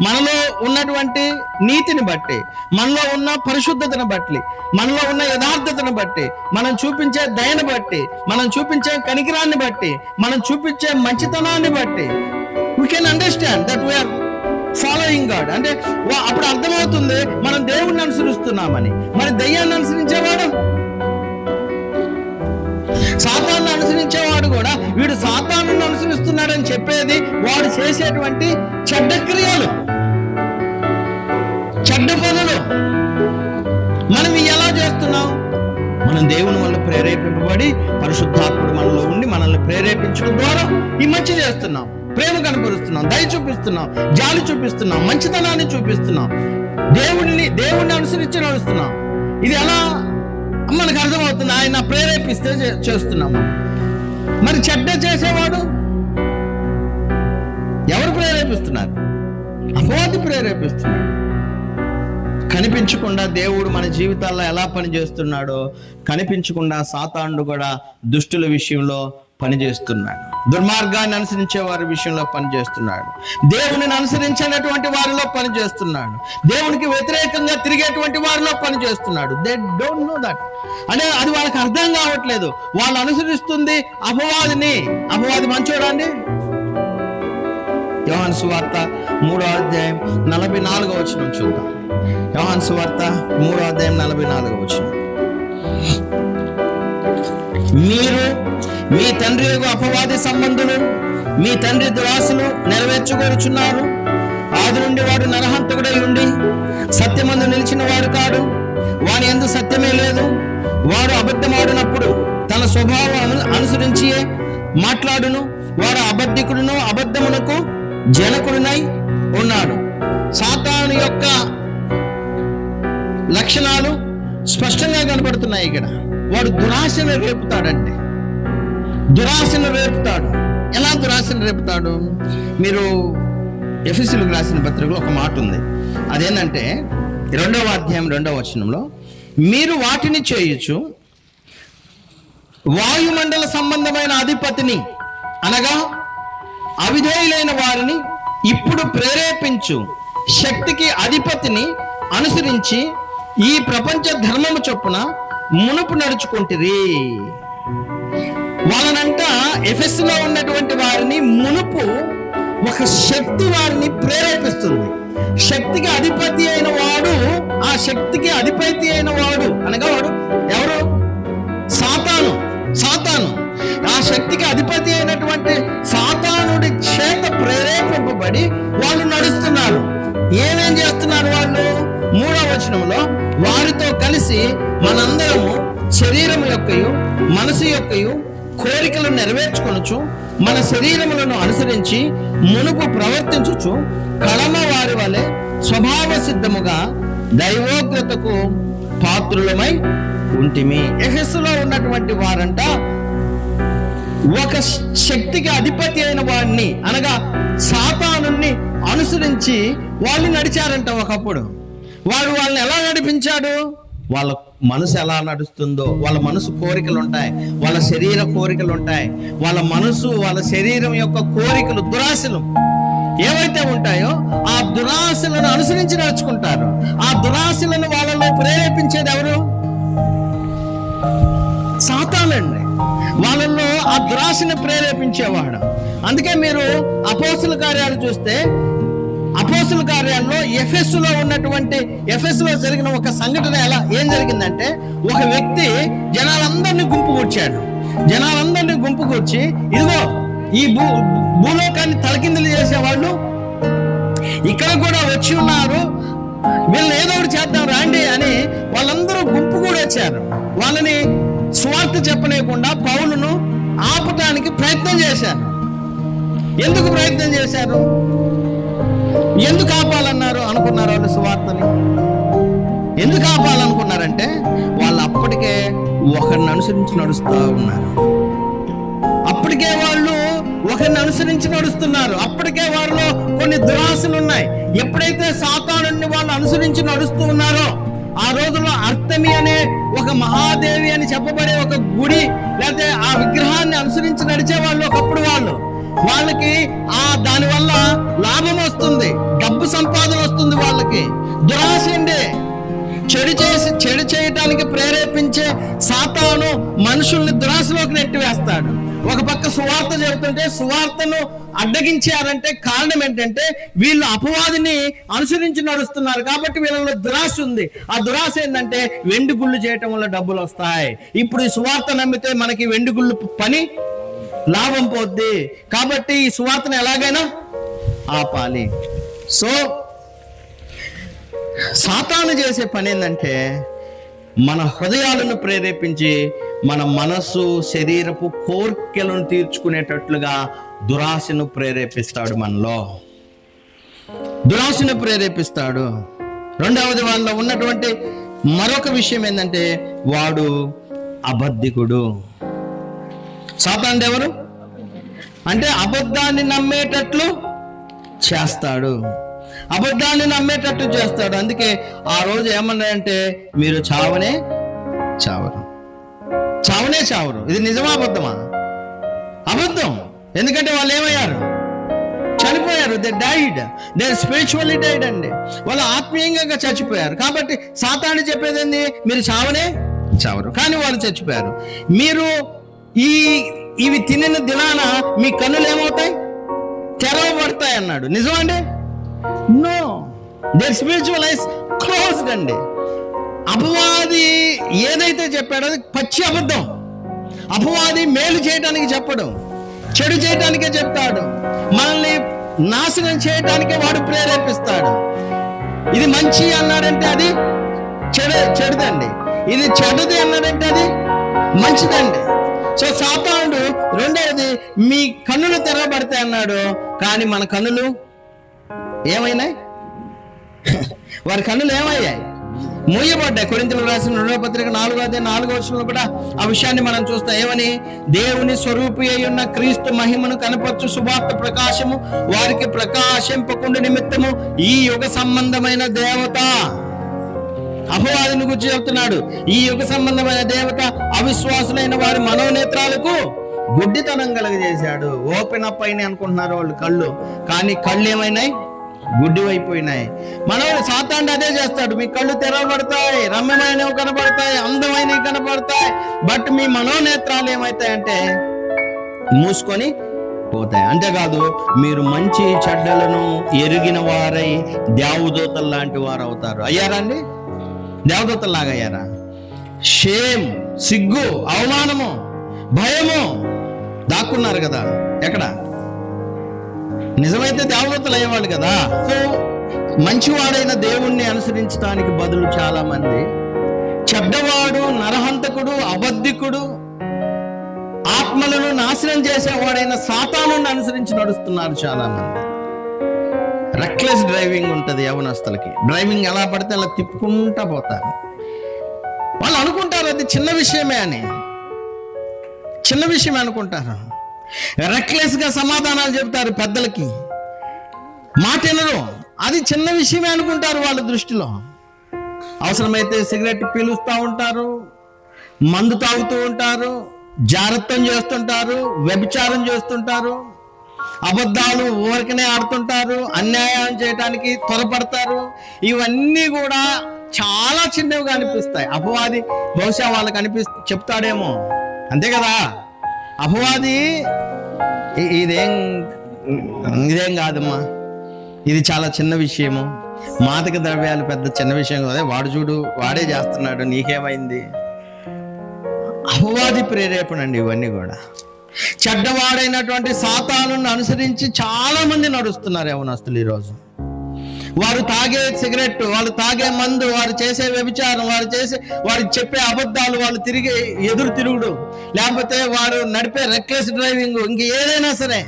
మనలో ఉన్నటువంటి నీతిని బట్టి, మనలో ఉన్న పరిశుద్ధతను బట్టి, మనలో ఉన్న యథార్థతను బట్టి, మనం చూపించే దయను బట్టి, మనం చూపించే కనికరాన్ని బట్టి, మనం చూపించే మంచితనాన్ని బట్టి we can understand that we are following God. అంటే అప్పుడు అర్థమవుతుంది మనం దేవుణ్ణి అనుసరిస్తున్నామని. మరి దయ్యాన్ని అనుసరించేవాడు, సాతాను అనుసరించేవాడు కూడా వీడు సాతాను అనుసరిస్తున్నాడని చెప్పేది వాడు చేసేటువంటి చెడ్డ క్రియలు, చెడ్డ పనులు. మనం ఎలా చేస్తున్నాం? మనం దేవుని వల్ల ప్రేరేపింపబడి, పరిశుద్ధాత్ముడు మనలో ఉండి మనల్ని ప్రేరేపించడం ద్వారా ఈ మంచి చేస్తున్నాం, ప్రేమ కనపరుస్తున్నాం, దయ చూపిస్తున్నాం, జాలి చూపిస్తున్నాం, మంచితనాన్ని చూపిస్తున్నాం, దేవుణ్ణి అనుసరించి నడుస్తున్నాం. ఇది ఎలా మనకు అర్థమవుతుంది? ఆయన ప్రేరేపిస్తే చేస్తున్నాము. మరి చెడ్డ చేసేవాడు ఎవరు ప్రేరేపిస్తున్నారు? అపవాది ప్రేరేపిస్తున్నాడు. కనిపించకుండా దేవుడు మన జీవితాల్లో ఎలా పనిచేస్తున్నాడో కనిపించకుండా సాతానుడు కూడా దుష్టుల విషయంలో పనిచేస్తున్నాడు. దుర్మార్గాన్ని అనుసరించే వారి విషయంలో పనిచేస్తున్నాడు. దేవునిని అనుసరించినటువంటి వారిలో పనిచేస్తున్నాడు. దేవునికి వ్యతిరేకంగా తిరిగేటువంటి వారిలో పనిచేస్తున్నాడు. They don't know that. అంటే అది వాళ్ళకి అర్థం కావట్లేదు. వాళ్ళు అనుసరిస్తుంది అపవాదిని. అపవాది మంచోడా అండి? యోహాను సువార్త 3వ అధ్యాయం 44వ వచనం చూద్దాం. యోహాను సువార్త 3వ అధ్యాయం 44వ వచనం. మీరు మీ తండ్రి యొక్క అపవాది సంబంధులు, మీ తండ్రి దురాశలు నెరవేర్చుకొనుచున్నారు. ఆ ఆది నుండి వాడు నరహంతకుడై ఉండి సత్యమందు నిలిచిన వాడు కాడు, వాని యందు సత్యమే లేదు. వాడు అబద్ధమాడినప్పుడు తన స్వభావం అనుసరించి మాట్లాడును. వాడు అబద్ధికుడును అబద్ధమునకు జనకుడునై ఉన్నాడు. సాతాను యొక్క లక్షణాలు స్పష్టంగా కనబడుతున్నాయి ఇక్కడ. వాడు దురాశను రేపుతాడండి, దురాశను రేపుతాడు. ఎలా దురాశను రేపుతాడు? మీరు ఎఫెసీయులకు రాసిన పత్రికలో ఒక మాట ఉంది. అదేంటంటే 2వ అధ్యాయం 2వ వచనంలో, మీరు వాటిని చేయొచ్చు వాయుమండల సంబంధమైన అధిపతిని అనగా అవిధేయులైన వారిని ఇప్పుడు ప్రేరేపించు శక్తికి అధిపతిని అనుసరించి ఈ ప్రపంచ ధర్మము చొప్పున మునుపు నడుచుకుంటురి. వాళ్ళనంట ఎఫెసులో ఉన్నటువంటి వారిని మునుపు ఒక శక్తి వారిని ప్రేరేపిస్తుంది. శక్తికి అధిపతి అయిన వాడు, ఆ శక్తికి అధిపతి అయిన వాడు అనగా వాడు ఎవరు? సాతాను. సాతాను ఆ శక్తికి అధిపతి అయినటువంటి సాతానుడి చేత ప్రేరేపింపబడి వాళ్ళు నడుస్తున్నారు. ఏమేం చేస్తున్నారు వాళ్ళు? 3వ వచనంలో, వారితో కలిసి మనందరము శరీరం యొక్కయు మనసు యొక్కయు కోరికలను నెరవేర్చుకొనుచు మన శరీరములను అనుసరించి మునుపు ప్రవర్తించుచు కళమ వారి వలె స్వభావ సిద్ధముగా దైవోగ్రతకు పాత్రులమై ఉంటిమి. ఎఫెసులో ఉన్నటువంటి వారంట ఒక శక్తికి అధిపతి అయిన వాడిని అనగా సాతానుని అనుసరించి వాళ్ళు నడిచారంట. ఒకప్పుడు వాడు వాళ్ళని ఎలా నడిపించాడు? వాళ్ళ మనసు ఎలా నడుస్తుందో, వాళ్ళ మనసు కోరికలు ఉంటాయి, వాళ్ళ శరీర కోరికలు ఉంటాయి. వాళ్ళ మనసు, వాళ్ళ శరీరం యొక్క కోరికలు, దురాశలు ఏవైతే ఉంటాయో ఆ దురాశలను అనుసరించి నడుచుకుంటారు. ఆ దురాశలను వాళ్ళలో ప్రేరేపించేది ఎవరు? సాతానండి. వాళ్ళల్లో ఆ దురాశను ప్రేరేపించేవాడు. అందుకే మీరు అపోస్తుల కార్యాలు చూస్తే, అపోస్తుల కార్యాల్లో ఎఫెసులో జరిగిన ఒక సంఘటన ఏం జరిగిందంటే, ఒక వ్యక్తి జనాలందరినీ గుంపు కూర్చాడు. జనాలందరినీ గుంపు కూర్చి, ఇదిగో ఈ భూలోకాన్ని తలకిందులు చేసేవాళ్ళు ఇక్కడ కూడా వచ్చి ఉన్నారు, వీళ్ళని ఏదో ఒకటి చేద్దాం రాండి అని వాళ్ళందరూ గుంపు కూడా వచ్చారు. వాళ్ళని సువార్త చెప్పలేకుండా పౌలును ఆపటానికి ప్రయత్నం చేశారు. ఎందుకు ప్రయత్నం చేశారు? ఎందుకు ఆపాలన్నారు అనుకున్నారు వాళ్ళు సువార్తని? ఎందుకు ఆపాలనుకున్నారంటే వాళ్ళు అప్పటికే ఒకరిని అనుసరించి నడుస్తూ ఉన్నారు. అప్పటికే వాళ్ళు ఒకరిని అనుసరించి నడుస్తున్నారు. అప్పటికే వారిలో కొన్ని దురాశలు ఉన్నాయి. ఎప్పుడైతే సాతానుని వాళ్ళు అనుసరించి నడుస్తూ ఉన్నారో, ఆ రోజుల్లో అర్తమి అనే ఒక మహాదేవి అని చెప్పబడే ఒక గుడి లేకపోతే ఆ విగ్రహాన్ని అనుసరించి నడిచే వాళ్ళు ఒకప్పుడు వాళ్ళకి దానివల్ల లాభం వస్తుంది, డబ్బు సంపాదన వస్తుంది. వాళ్ళకి దురాశ అండి. చెడు చేయటానికి ప్రేరేపించే సాతాను మనుషుల్ని దురాశలోకి నెట్టివేస్తాడు. ఒక పక్క సువార్త చెబుతుంటే సువార్తను అడ్డగించారంటే కారణం ఏంటంటే వీళ్ళు అపవాదిని అనుసరించి నడుస్తున్నారు కాబట్టి వీళ్ళలో దురాశ ఉంది. ఆ దురాశ ఏంటంటే వెండి గుళ్ళు చేయటం వల్ల డబ్బులు వస్తాయి. ఇప్పుడు ఈ సువార్త నమ్మితే మనకి వెండి గుళ్ళు పని లాభం పోద్ది. కాబట్టి ఈ సువార్తను ఎలాగైనా ఆపాలి. సో సాతాను చేసే పని ఏంటంటే మన హృదయాలను ప్రేరేపించి మన మనసు, శరీరపు కోర్కెలను తీర్చుకునేటట్లుగా దురాశను ప్రేరేపిస్తాడు. మనలో దురాశను ప్రేరేపిస్తాడు. రెండవది వాళ్ళలో ఉన్నటువంటి మరొక విషయం ఏంటంటే వాడు అబద్ధికుడు. సాతానుడు ఎవరు అంటే అబద్ధాన్ని నమ్మేటట్లు చేస్తాడు. అబద్ధాన్ని నమ్మేటట్టు చేస్తాడు. అందుకే ఆ రోజు ఏమన్నాడంటే మీరు చావనే చావరు. ఇది నిజమా అబద్ధమా? అబద్ధం. ఎందుకంటే వాళ్ళు ఏమయ్యారు? చనిపోయారు. They died, they spiritually died అండి. వాళ్ళు ఆత్మీయంగా చచ్చిపోయారు. కాబట్టి సాతాను చెప్పేది ఏంది? మీరు చావరు. కానీ వాళ్ళు చచ్చిపోయారు. మీరు ఇవి తినిన దినాన మీ కన్నులు ఏమవుతాయి? తెరవబడతాయి అన్నాడు. నిజమండి? No, there spiritual eyes closed అండి. అపవాది ఏదైతే చెప్పాడో అది పచ్చి అబద్ధం. అపవాది మేలు చేయడానికి చెప్పడు, చెడు చేయడానికే చెప్తాడు. మనల్ని నాశనం చేయటానికే వాడు ప్రేరేపిస్తాడు. ఇది మంచి అన్నాడంటే అది చెడుదండి, ఇది చెడుది అన్నాడంటే అది మంచిదండి. సో సాతానుడు రెండవది మీ కన్నులు తెరవబడతాయి అన్నాడు, కానీ మన కన్నులు ఏమైనాయి? వారి కన్నులు ఏమయ్యాయి? మూయబడ్డాయి. కొరింథీయులకు రాసిన 2వ పత్రిక 4వ అధ్యాయం 4వ వచనంలో కూడా ఆ విషయాన్ని మనం చూస్తాం. ఏమని? దేవుని స్వరూపి అయి ఉన్న క్రీస్తు మహిమను కనపరచు సువార్త ప్రకాశము వారికి ప్రకాశింపకుండా నిమిత్తము ఈ యుగ సంబంధమైన దేవత, అపవాదిని గురించి చెప్తున్నాడు, ఈ యుగ సంబంధమైన దేవత అవిశ్వాసులైన వారి మనోనేత్రాలకు గుడ్డితనం కలగజేశాడు. ఓపెన్ అప్ అయినాయి అనుకుంటున్నారు వాళ్ళు కళ్ళు, కానీ కళ్ళు ఏమైనాయి? గుడ్డివైపోయినాయి. మనోడు సాతానుడు అదే చేస్తాడు. మీ కళ్ళు తెరవబడతాయి, రమ్యమైనవి కనబడతాయి, అందమైనవి కనబడతాయి, బట్ మీ మనోనేత్రాలు ఏమవుతాయంటే మూసుకొని పోతాయి. అంతేకాదు, మీరు మంచి చెడ్డలను ఎరిగిన వారై దేవదూతల లాంటి వారు అవుతారు. అయ్యారా అండి? దేవదూతల్లాగా అయ్యారా? షేమ్, సిగ్గు, అవమానము, భయము దాక్కున్నారు కదా. ఎక్కడ? నిజమైతే దేవదూతలు అయ్యేవాళ్ళు కదా. సో మంచివాడైన దేవుణ్ణి అనుసరించడానికి బదులు చాలా మంది చెడ్డవాడు, నరహంతకుడు, అబద్ధికుడు, ఆత్మలను నాశనం చేసేవాడైన సాతానుని అనుసరించి నడుస్తున్నారు చాలా మంది. రెక్లెస్ డ్రైవింగ్ ఉంటుంది యవనస్తులకి. డ్రైవింగ్ ఎలా పడితే అలా తిప్పుకుంటా పోతారు. వాళ్ళు అనుకుంటారు అది చిన్న విషయమే అని, చిన్న విషయమే అనుకుంటారు. రెక్లెస్ గా సమాధానాలు చెబుతారు పెద్దలకి, మాట వినరు. అది చిన్న విషయమే అనుకుంటారు వాళ్ళ దృష్టిలో. అవసరమైతే సిగరెట్ పీలుస్తూ ఉంటారు, మందు తాగుతూ ఉంటారు, జాగ్రత్తం చేస్తుంటారు, వ్యభిచారం చేస్తుంటారు, అబద్ధాలు ఊరికనే ఆడుతుంటారు, అన్యాయం చేయడానికి త్వరపడతారు. ఇవన్నీ కూడా చాలా చిన్నవిగా అనిపిస్తాయి. అపవాది బహుశా వాళ్ళకి చెప్తాడేమో, అంతే కదా. అపవాది ఇదేం కాదమ్మా, ఇది చాలా చిన్న విషయము, మాదక ద్రవ్యాలు పెద్ద చిన్న విషయం కదా, వాడు చూడు వాడే చేస్తున్నాడు, నీకేమైంది? అపవాది ప్రేరేపణ అండి ఇవన్నీ కూడా. చెడ్డవాడైనటువంటి సాతానుని అనుసరించి చాలా మంది నడుస్తున్నారు యవనస్తులు ఈరోజు. వారు తాగే సిగరెట్, వాళ్ళు తాగే మందు, వారు చేసే వ్యభిచారం, వారు చెప్పే అబద్ధాలు, వాళ్ళు తిరిగే ఎదురు తిరుగుడు, లేకపోతే వారు నడిపే రెక్లెస్ డ్రైవింగ్, ఇంక ఏదైనా సరే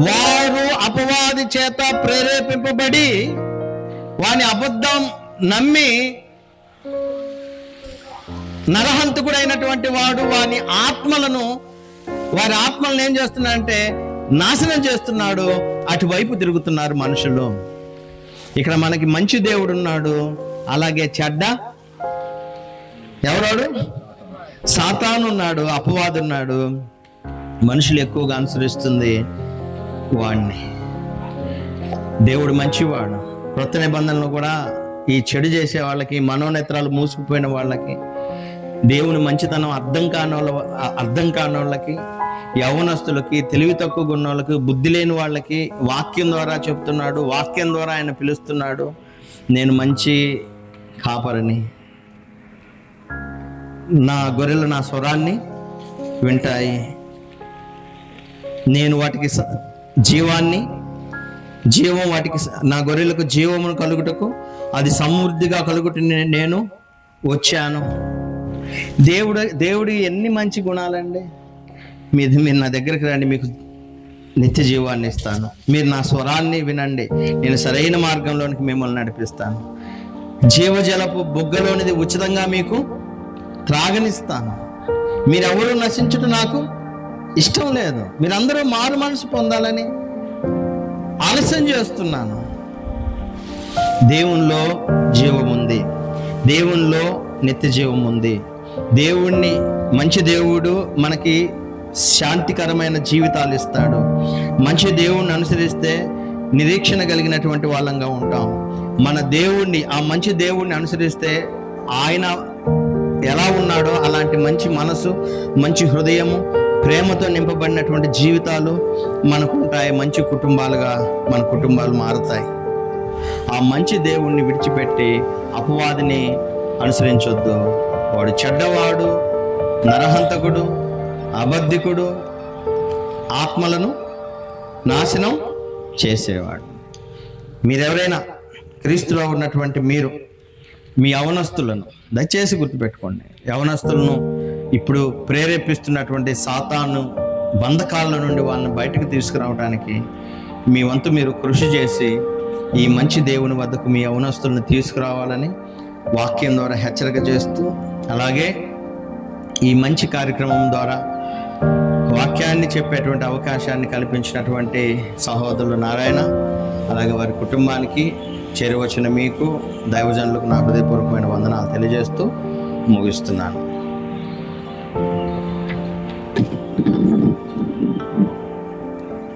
వారు అపవాది చేత ప్రేరేపింపబడి వాని అబద్ధం నమ్మి నరహంతకుడైనటువంటి వాడు వారి ఆత్మలను ఏం చేస్తున్నాడంటే నాశనం చేస్తున్నాడు. అటువైపు తిరుగుతున్నారు మనుషులు. ఇక్కడ మనకి మంచి దేవుడు ఉన్నాడు, అలాగే చెడ్డ ఎవరాడు? సాతాను ఉన్నాడు, అపవాదు ఉన్నాడు. మనుషులు ఎక్కువగా అనుసరిస్తుంది వాడిని. దేవుడు మంచివాడు. క్రొత్త నిబంధనలు కూడా ఈ చెడు చేసే వాళ్ళకి, మనోనేత్రాలు మూసుకుపోయిన వాళ్ళకి, దేవుని మంచితనం అర్థం కానోళ్ళకి, యవనస్తులకి, తెలివి తక్కువ ఉన్న వాళ్ళకి, బుద్ధి లేని వాళ్ళకి వాక్యం ద్వారా చెప్తున్నాడు. వాక్యం ద్వారా ఆయన పిలుస్తున్నాడు, నేను మంచి కాపరిని, నా గొర్రెలు నా స్వరాన్ని వింటాయి, నేను వాటికి జీవం వాటికి, నా గొర్రెలకు జీవమును కలుగుటకు అది సమృద్ధిగా కలుగుట నేను వచ్చాను. దేవుడి ఎన్ని మంచి గుణాలండి. మీరు నా దగ్గరికి రండి, మీకు నిత్య జీవాన్ని ఇస్తాను. మీరు నా స్వరాన్ని వినండి, నేను సరైన మార్గంలోనికి మిమ్మల్ని నడిపిస్తాను. జీవజలపు బుగ్గలోనిది ఉచితంగా మీకు త్రాగనిస్తాను. మీరెవరూ నశించుట నాకు ఇష్టం లేదు, మీరందరూ మారు మనసు పొందాలని ఆలస్యం చేస్తున్నాను. దేవునిలో జీవం ఉంది, దేవునిలో నిత్య జీవం ఉంది. దేవుణ్ణి, మంచి దేవుడు మనకి శాంతికరమైన జీవితాలు ఇస్తాడు. మంచి దేవుణ్ణి అనుసరిస్తే నిరీక్షణ కలిగినటువంటి వాళ్ళంగా ఉంటాం. మన దేవుణ్ణి, ఆ మంచి దేవుణ్ణి అనుసరిస్తే ఆయన ఎలా ఉన్నాడో అలాంటి మంచి మనసు, మంచి హృదయము, ప్రేమతో నింపబడినటువంటి జీవితాలు మనకు ఉంటాయి. మంచి కుటుంబాలుగా మన కుటుంబాలు మారుతాయి. ఆ మంచి దేవుణ్ణి విడిచిపెట్టి అపవాదిని అనుసరించొద్దు. వాడు చెడ్డవాడు, నరహంతకుడు, అబద్ధికుడు, ఆత్మలను నాశనం చేసేవాడు. మీరెవరైనా క్రీస్తులో ఉన్నటువంటి మీరు మీ యవనస్తులను దయచేసి గుర్తుపెట్టుకోండి. యవనస్తులను ఇప్పుడు ప్రేరేపిస్తున్నటువంటి సాతాను బంధకాల నుండి వాళ్ళని బయటకు తీసుకురావడానికి మీ వంతు మీరు కృషి చేసి ఈ మంచి దేవుని వద్దకు మీ యవనస్తులను తీసుకురావాలని వాక్యం ద్వారా హెచ్చరిక చేస్తూ, అలాగే ఈ మంచి కార్యక్రమం ద్వారా వాక్యాన్ని చెప్పేటువంటి అవకాశాన్ని కల్పించినటువంటి సహోదరులు నారాయణ, అలాగే వారి కుటుంబానికి, చేరువచ్చిన మీకు, దైవజనులకు నా హృదయపూర్వకమైన వందనాలు తెలియజేస్తూ ముగిస్తున్నాను.